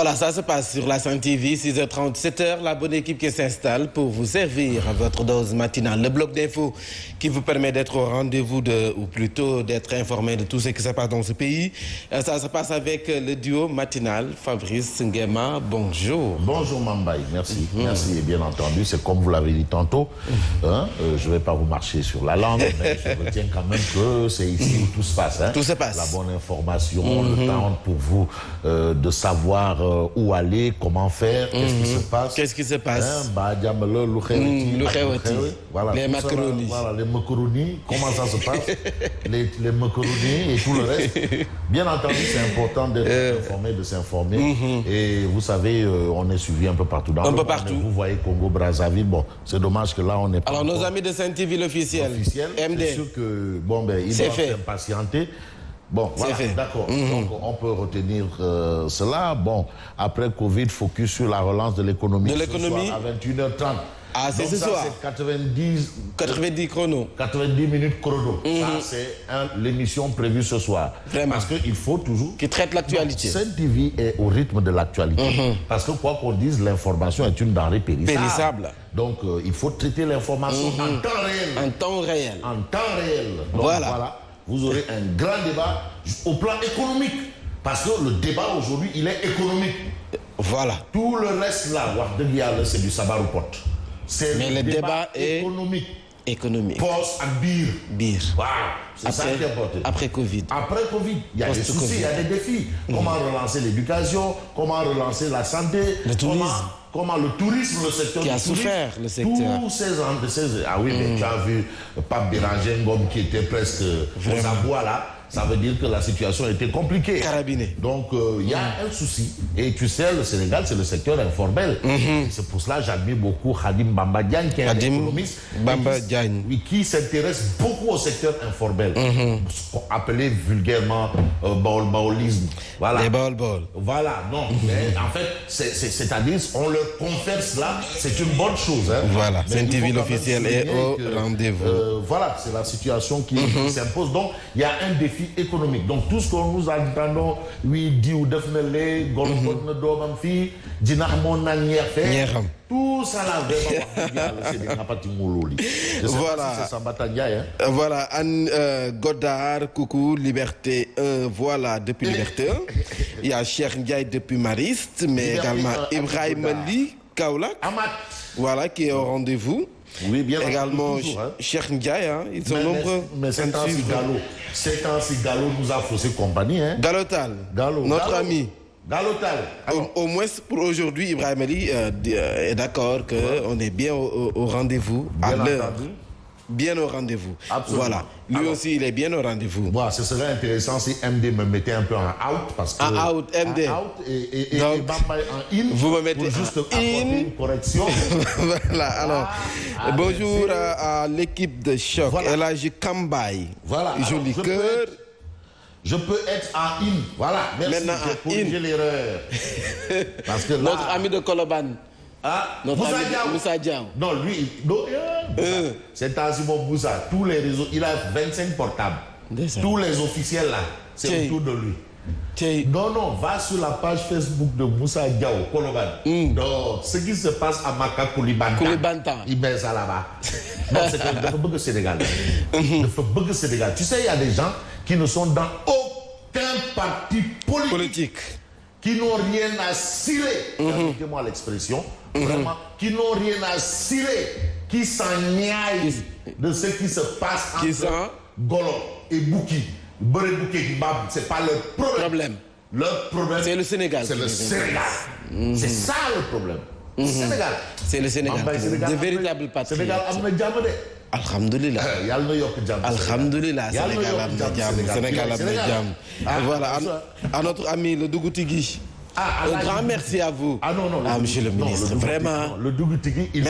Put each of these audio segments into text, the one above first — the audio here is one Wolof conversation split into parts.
Voilà, ça se passe sur la Sen TV, 6h30, 7h, la bonne équipe qui s'installe pour vous servir votre dose matinale. Le bloc d'infos qui vous permet d'être au rendez-vous ou plutôt d'être informé de tout ce qui se passe dans ce pays. Ça se passe avec le duo matinal Fabrice Nguema. Bonjour. Bonjour Mambaye, merci. Merci et bien entendu, c'est comme vous l'avez dit tantôt. Je ne vais pas vous marcher sur la langue, mais je retiens quand même que c'est ici où tout se passe. Tout se passe. La bonne information, le temps pour vous de savoir où aller, comment faire, qu'est-ce qui se passe. Qu'est-ce qui se passe? Voilà, les macaronis. Voilà, les macaronis, comment ça se passe, les macaronis et tout le reste. Bien entendu, c'est important d'être informé, de s'informer. Et vous savez, on est suivi un peu partout dans le monde. Vous voyez Congo, Brazzaville, bon, c'est dommage que là, on n'est pas. Alors, nos amis de Sen TV, l'officiel, MD. C'est sûr que, bon, ben, ils doivent s'impatienter. Bon, voilà, d'accord. Donc, on peut retenir cela. Bon, après Covid, focus sur la relance de l'économie. De l'économie. À 21h30. Ah, c'est ce soir. C'est 90 chrono. 90 minutes chrono. Ça, c'est l'émission prévue ce soir. Vraiment. Parce qu'il faut toujours... Qui traite l'actualité. Sen TV est au rythme de l'actualité. Parce que quoi qu'on dise, l'information est une denrée périssable. Donc, il faut traiter l'information en temps réel. En temps réel. En temps réel. Donc, voilà. Vous aurez un grand débat au plan économique. Parce que le débat aujourd'hui, il est économique. Voilà. Tout le reste là, c'est du sabarupot. Mais le débat est économique. Poste à bir. Voilà. C'est ça qui est important. Après Covid. Après Covid, il y a des soucis, il y a des défis. Comment relancer l'éducation, comment relancer la santé, le tourisme. Comment le tourisme, le secteur qui a souffert, le secteur. Tous ces ah oui, mais tu as vu Pape Béranger Ngom qui était presque aux abois là. Ça veut dire que la situation était compliquée. Carabiné. Donc, il y a un souci. Et tu sais, le Sénégal, c'est le secteur informel. C'est pour cela que j'admire beaucoup Khadim Bamba Diagne, qui est un économiste. Bamba Diagne. Qui s'intéresse beaucoup au secteur informel. Appelé vulgairement baolisme. Voilà. Les baol. Voilà, non. Mais en fait, c'est-à-dire, on leur confère cela. C'est une bonne chose. Hein. Voilà. Sen TV l'officiel est au rendez-vous. Voilà, c'est la situation qui s'impose. Donc, il y a un défi économique. Donc tout ce que nous entendons, oui, dit ou defnele, golfon domam fi, dinax mon nanier fait, tout ça là vraiment c'est des rapati mololi. Voilà. C'est Sambatania, hein. Voilà, Anne Godard, coucou, Liberté 1, voilà, depuis Liberté 1. Il y a Cheikh Ndiaye depuis Mariste, mais également Ibrahim Ali Kaoulak. Voilà, qui est au rendez-vous. Oui, bien également toujours, hein. Cheikh Ndiaye, hein. Ils sont nombreux. Mais c'est ainsi Gallo nous a faussé compagnie. Hein. Galotal, notre ami. Galotal. Au moins pour aujourd'hui, Ibrahim Ali est d'accord qu'on est bien au rendez-vous, à l'heure. Bien au rendez-vous. Absolument. Voilà. Lui aussi, il est bien au rendez-vous. Bon, ce serait intéressant si MD me mettait un peu en out. Parce que en out, MD. En out et Bamba en in. Vous me mettez pour juste apporter une correction. Voilà. Alors, bonjour à l'équipe de choc. Voilà. Elhaji Kambaye. Voilà. Joli cœur. Je peux être en in. Voilà. Merci. Maintenant pour corriger l'erreur. Parce que là, notre ami de Koloban. Notre ami Moussa Diaw. Non, lui, c'est Azimo Moussa. Tous les réseaux, il a 25 portables. Tous les officiels là, c'est autour de lui. Non, va sur la page Facebook de Moussa Diaw, Koloban. Donc, ce qui se passe à Maka Koulibanta, il met ça là-bas. Non, c'est que le Sénégal. Le Sénégal. Tu sais, il y a des gens qui ne sont dans aucun parti politique. Qui n'ont rien à cirer, permettez-moi l'expression, vraiment, qui n'ont rien à cirer, qui s'enniaillent de ce qui se passe entre Golo et Bouki. C'est pas leur problème. Leur problème, c'est le Sénégal. C'est le Sénégal. C'est ça le problème. Sénégal. C'est le Sénégal. De véritables patriotes. Sénégal a une jambe. Alhamdulillah. Alhamdulillah. Sénégal a voilà, à notre ami le Dougoutigui. Un grand merci à vous. Monsieur le ministre. Vraiment. Le Dougoutigui, il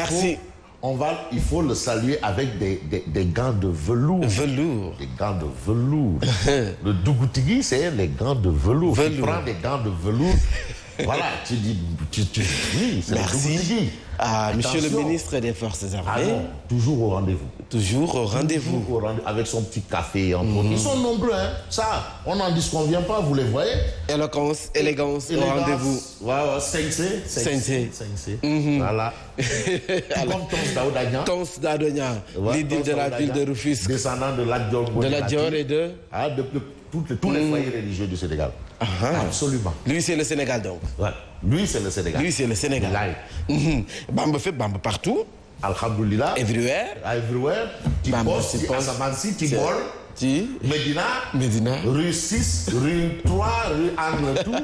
faut le saluer avec des gants de velours. Des gants de velours. Le Dougoutigui, c'est les gants de velours. Tu prends des gants de velours. Voilà, tu dis, oui, c'est merci. Monsieur le ministre des Forces armées. Non, toujours au rendez-vous. Toujours au rendez-vous. Avec son petit café. Ils sont nombreux, hein. Ça, on n'en disconvient pas, vous les voyez. Éloquence, élégance, au rendez-vous. Voilà, Sensei. Voilà. Comme Tons Daouda. L'idée de la ville de Rufisque. Descendant de Lat Dior et de... tous les foyers religieux du Sénégal. Absolument. Lui, c'est le Sénégal, donc. Ouais. Lui, c'est le Sénégal. Bamba fait Bamba partout. Alhamdulillah. Everywhere. Tipos, Asamansi, Tibor, Medina, rue 6, rue 3, rue Angle, tout.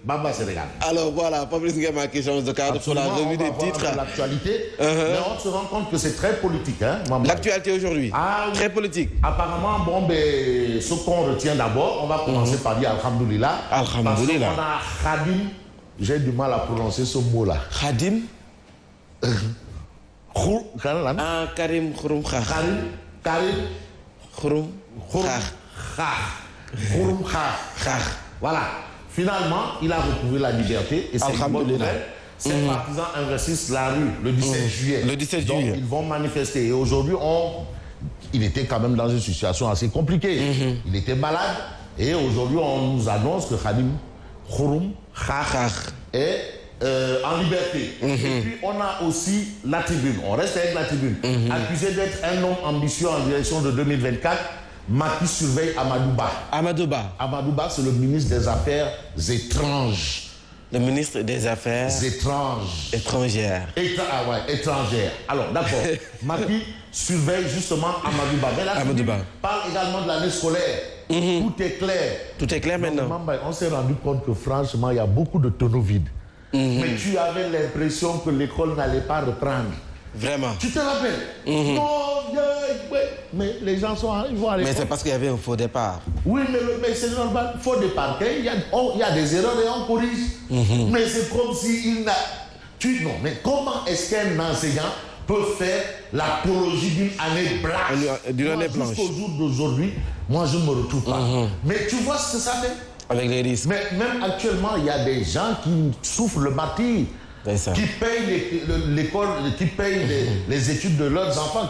Bamba Sénégal. Alors voilà, Fabrice Nguema qui change de cadre pour la revue des titres. L'actualité, mais on se rend compte que c'est très politique. Hein, l'actualité aujourd'hui, très politique. Apparemment, ce qu'on retient d'abord, on va commencer par dire Alhamdulillah. Alhamdulillah. On a Khadim, j'ai du mal à prononcer ce mot-là. Khadim Karim Khouroum Khar. Karim Khouroum Khar. Voilà. Finalement, il a retrouvé la liberté et c'est une bonne nouvelle. Ses partisans investissent la rue le 17 juillet. Le 17 Donc, juillet. ils vont manifester. Et aujourd'hui, il était quand même dans une situation assez compliquée. Il était malade. Et aujourd'hui, on nous annonce que Khadim Khouroum Khar est en liberté. Et puis, on a aussi la tribune. On reste avec la tribune. Accusé d'être un homme ambitieux en direction de 2024, Macky surveille Amadouba. Amadouba, c'est le ministre des Affaires étranges. Le ministre des Affaires étrangères. Étrangères. Alors, d'accord. Macky surveille justement Amadouba. Mais la tribune parle également de l'année scolaire. Tout est clair. Tout est clair maintenant. On s'est rendu compte que franchement, il y a beaucoup de tonneaux vides. Mais tu avais l'impression que l'école n'allait pas reprendre. Vraiment. Tu te rappelles? Non, mais les gens sont ils vont aller. Mais c'est parce qu'il y avait un faux départ. Oui, mais c'est normal. Faux départ. Il y a des erreurs et on corrige. Mais c'est comme s'il n'a... Non, mais comment est-ce qu'un enseignant peut faire l'apologie d'une année blanche? Jusqu'au jour d'aujourd'hui, moi, je ne me retrouve pas. Mais tu vois ce que ça fait? Avec les risques. Mais même actuellement, il y a des gens qui souffrent le martyre. Qui payent l'école, qui payent les études de leurs enfants,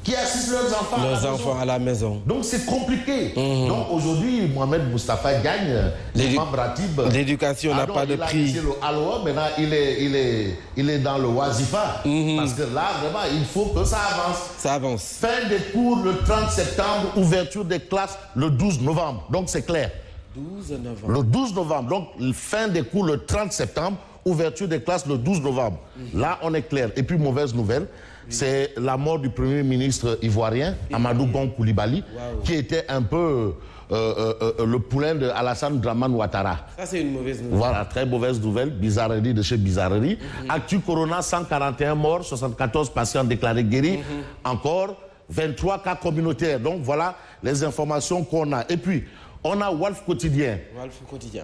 qui assistent leurs enfants à la maison. Donc c'est compliqué. Donc aujourd'hui, Mohamed Moustapha gagne, l'imam Ratib. L'éducation n'a pas de prix. Il a le Aloha, maintenant il est dans le Wazifa. Parce que là, vraiment, il faut que ça avance. Ça avance. Fin des cours le 30 septembre, ouverture des classes le 12 novembre. Donc c'est clair. 12 novembre. Le 12 novembre. Donc fin des cours le 30 septembre. Ouverture des classes le 12 novembre. Là, on est clair. Et puis, mauvaise nouvelle, c'est la mort du premier ministre ivoirien, Amadou Gon Coulibaly, qui était un peu le poulain de Alassane Dramane Ouattara. Ça, c'est une mauvaise nouvelle. Voilà, très mauvaise nouvelle. Bizarrerie de chez Bizarrerie. Actu Corona, 141 morts, 74 patients déclarés guéris. Encore 23 cas communautaires. Donc, voilà les informations qu'on a. Et puis, on a Walf Quotidien,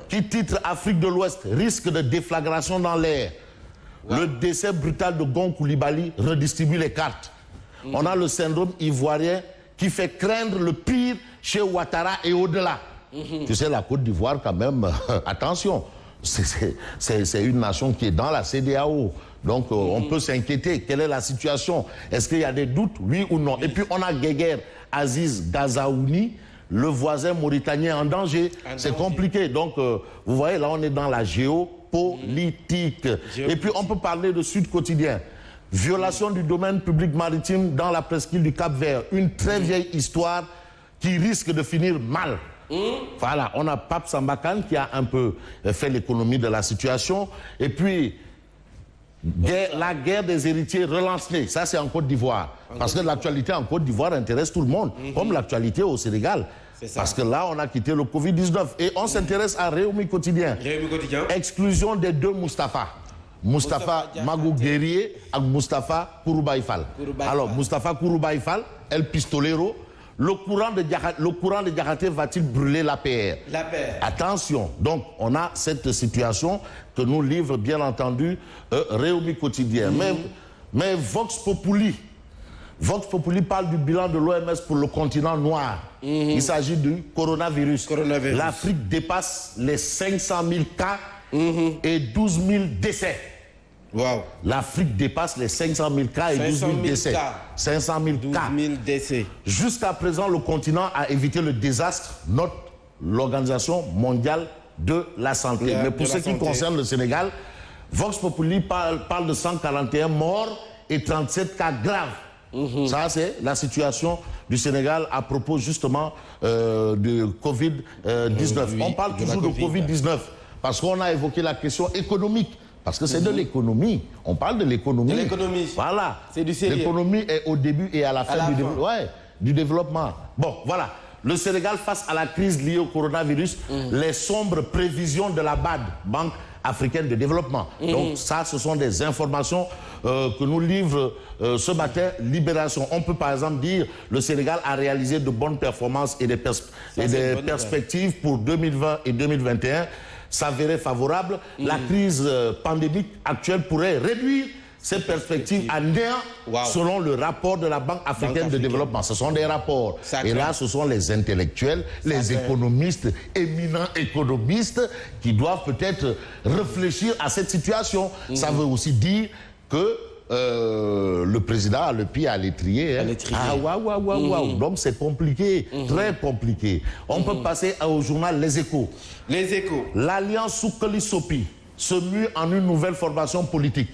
qui titre Afrique de l'Ouest, risque de déflagration dans l'air. Le décès brutal de Gon Coulibaly redistribue les cartes. On a le syndrome ivoirien qui fait craindre le pire chez Ouattara et au-delà. Tu sais, la Côte d'Ivoire, quand même, attention, c'est une nation qui est dans la CEDEAO. Donc, on peut s'inquiéter. Quelle est la situation? Est-ce qu'il y a des doutes, oui ou non? Et puis, on a Guéguer Aziz Gazaouni, le voisin mauritanien en danger. C'est compliqué. Donc, vous voyez, là, on est dans la géopolitique. Et puis, on peut parler de Sud Quotidien. Violation du domaine public maritime dans la presqu'île du Cap-Vert. Une très vieille histoire qui risque de finir mal. Voilà, on a Pape Sambakan qui a un peu fait l'économie de la situation. Et puis, la guerre des héritiers relancée, ça c'est en Côte d'Ivoire. Parce que l'actualité en Côte d'Ivoire intéresse tout le monde, comme l'actualité au Sénégal. Parce que là, on a quitté le Covid-19 et on s'intéresse à Réumi Quotidien. Exclusion des deux Moustapha. Moustapha Magou Guerrier et Moustapha Kourouba Fall. Alors, Moustapha Kourouba Fall, El Pistolero, le courant de Diakhaté va-t-il brûler l'APR? Attention, donc on a cette situation que nous livre bien entendu Réumi Quotidien. Mais Vox Populi Vox Populi parle du bilan de l'OMS pour le continent noir. Il s'agit du coronavirus. L'Afrique dépasse les 500 000 cas et 12 000 décès. Wow. L'Afrique dépasse les 500 000 cas et 12 000 décès. 500 000 cas. 12 000 décès. Jusqu'à présent, le continent a évité le désastre, note l'Organisation mondiale de la santé. Mais pour ce qui concerne le Sénégal, Vox Populi parle de 141 morts et 37 cas graves. Ça, c'est la situation du Sénégal à propos justement de Covid-19. On parle toujours de Covid-19 parce qu'on a évoqué la question économique. Parce que c'est de l'économie. On parle de l'économie. De l'économie. Voilà. C'est du sérieux. L'économie est au début et à la fin du développement. Bon, voilà. Le Sénégal face à la crise liée au coronavirus, les sombres prévisions de la BAD, Banque africaine de développement. Donc ça, ce sont des informations que nous livre ce matin Libération. On peut par exemple dire le Sénégal a réalisé de bonnes performances et des perspectives pour 2020 et 2021 s'avérait favorable. La crise pandémique actuelle pourrait réduire ces perspectives à néant selon le rapport de la Banque africaine de développement. Ce sont des rapports. Et là, ce sont les intellectuels, les économistes, éminents économistes, qui doivent peut-être réfléchir à cette situation. Ça veut aussi dire que le président a le pied à l'étrier. Donc c'est compliqué, très compliqué. On peut passer au journal Les Échos. Les Échos. L'Alliance Soukoli-Sopi se mue en une nouvelle formation politique.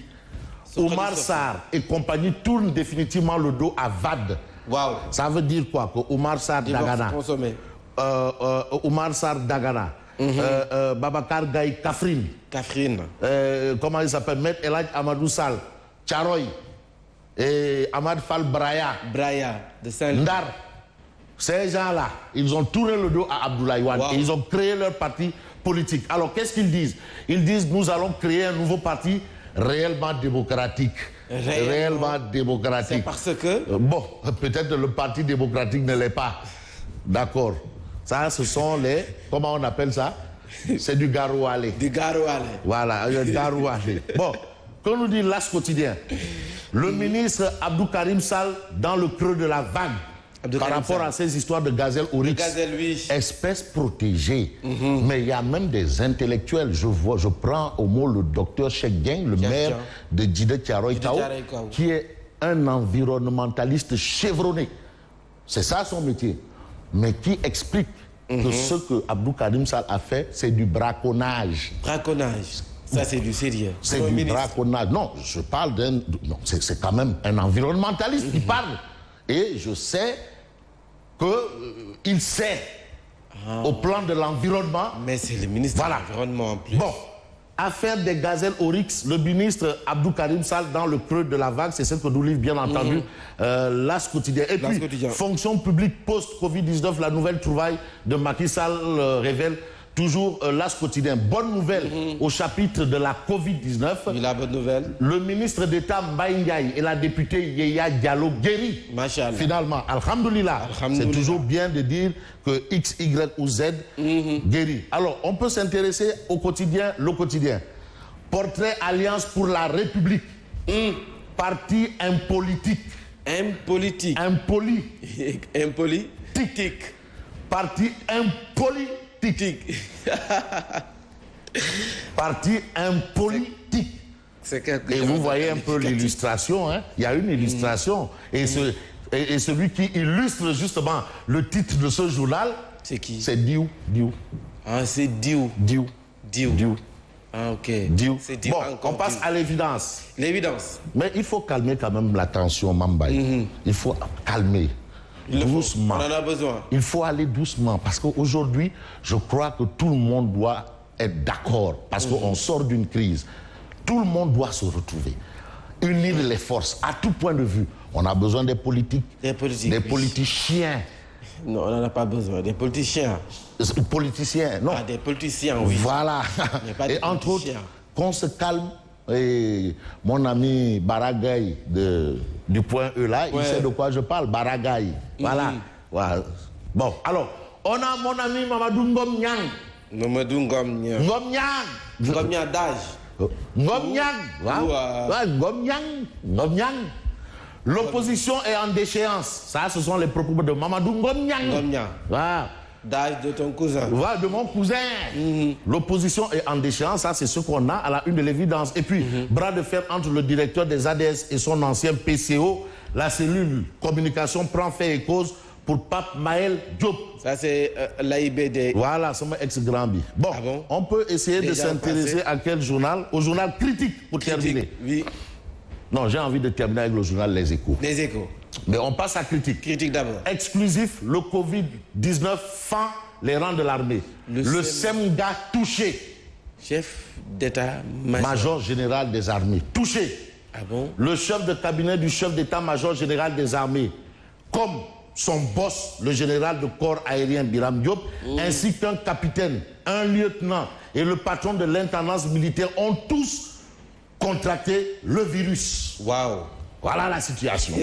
Oumar Sarr et compagnie tournent définitivement le dos à VAD. Ça veut dire quoi? Que Oumar Sarr Dagana, Oumar Sarr Dagana, Babacar Gaye Kafrine, comment il s'appelle, Maître El Hadj Amadou Sall, Tcharoy et Ahmad Fall Braya de Saint-Louis. Ndar. Ces gens-là, ils ont tourné le dos à Abdoulaye Wade et ils ont créé leur parti politique. Alors qu'est-ce qu'ils disent? Ils disent nous allons créer un nouveau parti réellement démocratique. Réellement démocratique. C'est parce que... bon, peut-être le parti démocratique ne l'est pas. D'accord. Ça, ce sont les... Comment on appelle ça? C'est du garoualé. Du garoualé. Voilà, du garoualé. Bon. Qu'on nous dit l'As quotidien, le ministre Abdou Karim Sall dans le creux de la vague par rapport à ces histoires de gazelle oryx, espèce protégée. Mais il y a même des intellectuels. Je prends au mot le docteur Cheikh Dieng, le maire de Djidé Thiaroye Kao, qui est un environnementaliste chevronné. C'est ça son métier. Mais qui explique que ce que Abdou Karim Sall a fait, c'est du braconnage. Braconnage. Ça, c'est du sérieux. C'est du braconnage. Non, je parle d'un... Non, c'est quand même un environnementaliste qui parle. Et je sais qu'il sait au plan de l'environnement... Mais c'est le ministre de l'Environnement en plus. Bon, affaire des gazelles oryx, le ministre Abdou Karim Sall dans le creux de la vague, c'est ce que nous livre bien entendu l'As quotidien. Et puis, fonction publique post-Covid-19, la nouvelle trouvaille de Macky Sall révèle... Toujours l'As quotidien. Bonne nouvelle au chapitre de la Covid-19. La bonne nouvelle. Le ministre d'État Mbaye Ndiaye et la députée Yeya Diallo guéri. Finalement, alhamdoulilah. C'est toujours bien de dire que X, Y ou Z guéri. Alors, on peut s'intéresser au quotidien, le quotidien. Portrait Alliance pour la République. Parti impolitique. Impolitique. Impoli. Impolitique. Parti impolitique. Parti impolitique. Et vous voyez un peu l'illustration, hein? Il y a une illustration. Et celui qui illustre justement le titre de ce journal, c'est qui? C'est Diou. Ah, c'est Diou. Ah, ok. Bon, on passe à l'évidence. L'évidence. Mais il faut calmer quand même la tension, Mambaye. Il faut calmer. Doucement. On en a besoin. Il faut aller doucement parce qu'aujourd'hui, je crois que tout le monde doit être d'accord parce qu'on sort d'une crise. Tout le monde doit se retrouver, unir les forces à tout point de vue. On a besoin des politiques, des politiciens. Non, on n'en a pas besoin. Des politiciens. Politiciens, non. Ah, des politiciens, oui. Voilà. Et entre autres, qu'on se calme. Et mon ami Baragaï du point E là, il sait de quoi je parle, Baragaï. Voilà. Bon, alors, on a mon ami Mamadou Ngom Nyang. Mamadou Ngom Nyang. Ngom Nyang d'âge. Ngom Nyang. Ngom Nyang. L'opposition est en déchéance. Ça, ce sont les propos de Mamadou Ngomniang. Voilà. D'âge de ton cousin. Voilà, de mon cousin. L'opposition est en déchéance. Ça, c'est ce qu'on a à la une de l'évidence. Et puis, bras de fer entre le directeur des ADS et son ancien PCO. La cellule communication prend fait et cause pour Pape Maël Diop. Ça, c'est l'AIBD. Voilà, c'est mon ex-grand-bi. Bon, on peut essayer de s'intéresser à quel journal? Au journal Critique, pour terminer. Oui. Non, j'ai envie de terminer avec le journal Les Échos. Les Échos. Mais on passe à Critique. Critique d'abord. Exclusif, le Covid-19 fend les rangs de l'armée. Le SEMGA touché. Chef d'état-major. Major général des armées. Touché. Ah bon? Le chef de cabinet du chef d'état-major général des armées. Comme son boss, le général de corps aérien Biram Diop, ainsi qu'un capitaine, un lieutenant et le patron de l'intendance militaire ont tous contracté le virus. Waouh. Voilà la situation.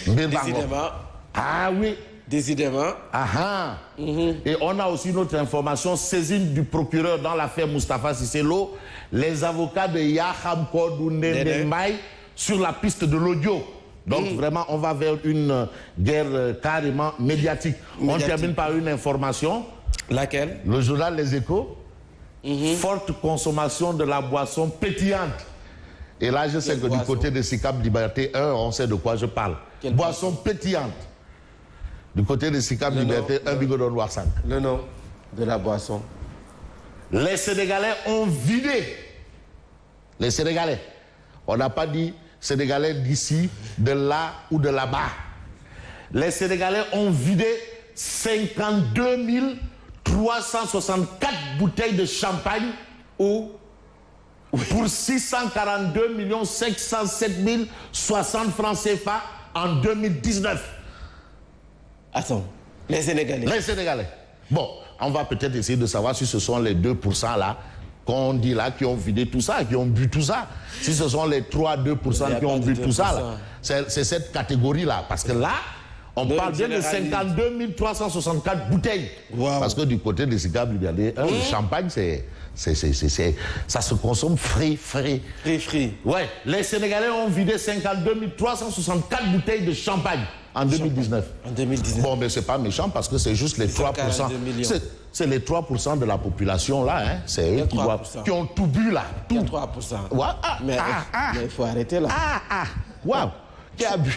Décidément. Ah oui. Décidément. Ah. Et on a aussi une autre information, saisine du procureur dans l'affaire Moustapha Cissé Lo, les avocats de Yaham Kodou Ndemay sur la piste de l'audio. Donc vraiment, on va vers une guerre carrément médiatique. On termine par une information. Laquelle? Le journal Les Échos. Forte consommation de la boisson pétillante. Et là, je sais que du côté de SICAP Liberté 1, on sait de quoi je parle. Boisson pétillante. Du côté de SICAP Liberté 1, Bigodon Noir 5. Le nom de la boisson. Les Sénégalais ont vidé. Les Sénégalais. On n'a pas dit Sénégalais d'ici, de là ou de là-bas. Les Sénégalais ont vidé 52 364 bouteilles de champagne pour 642 507 060 francs CFA en 2019. Attends, les Sénégalais. Les Sénégalais. Bon, on va peut-être essayer de savoir si ce sont les 2% là qu'on dit là qui ont vidé tout ça, qui ont bu tout ça. Si ce sont les 3-2% qui ont bu tout ça, là, c'est cette catégorie-là. Parce que là, on parle bien de 52 364 bouteilles. Wow. Parce que du côté des cigares, le champagne, ça se consomme frais. Ouais, les Sénégalais ont vidé 52 364 bouteilles de champagne en 2019. En 2019. Bon, mais c'est pas méchant parce que c'est juste les 3%. C'est les 3% de la population là, hein. C'est eux qui ont tout bu là. Tout. 3%. Ouais. Mais il faut arrêter là. Waouh. Qui a bu?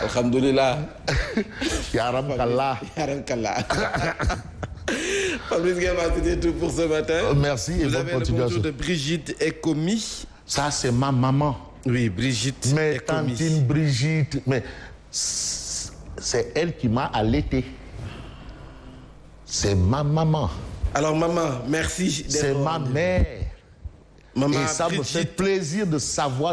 Alhamdulillah. Yaram Kallah. Yaram Kallah. Fabrice Guéma, c'était tout pour ce matin. Merci et bonne continuation. Vous avez le bonjour de Brigitte Ekomi. Ça, c'est ma maman. Oui, Brigitte mais tantine Brigitte, mais c'est elle qui m'a allaité. C'est ma maman. Alors maman, merci. C'est ma mère. Maman et ça me fait plaisir de savoir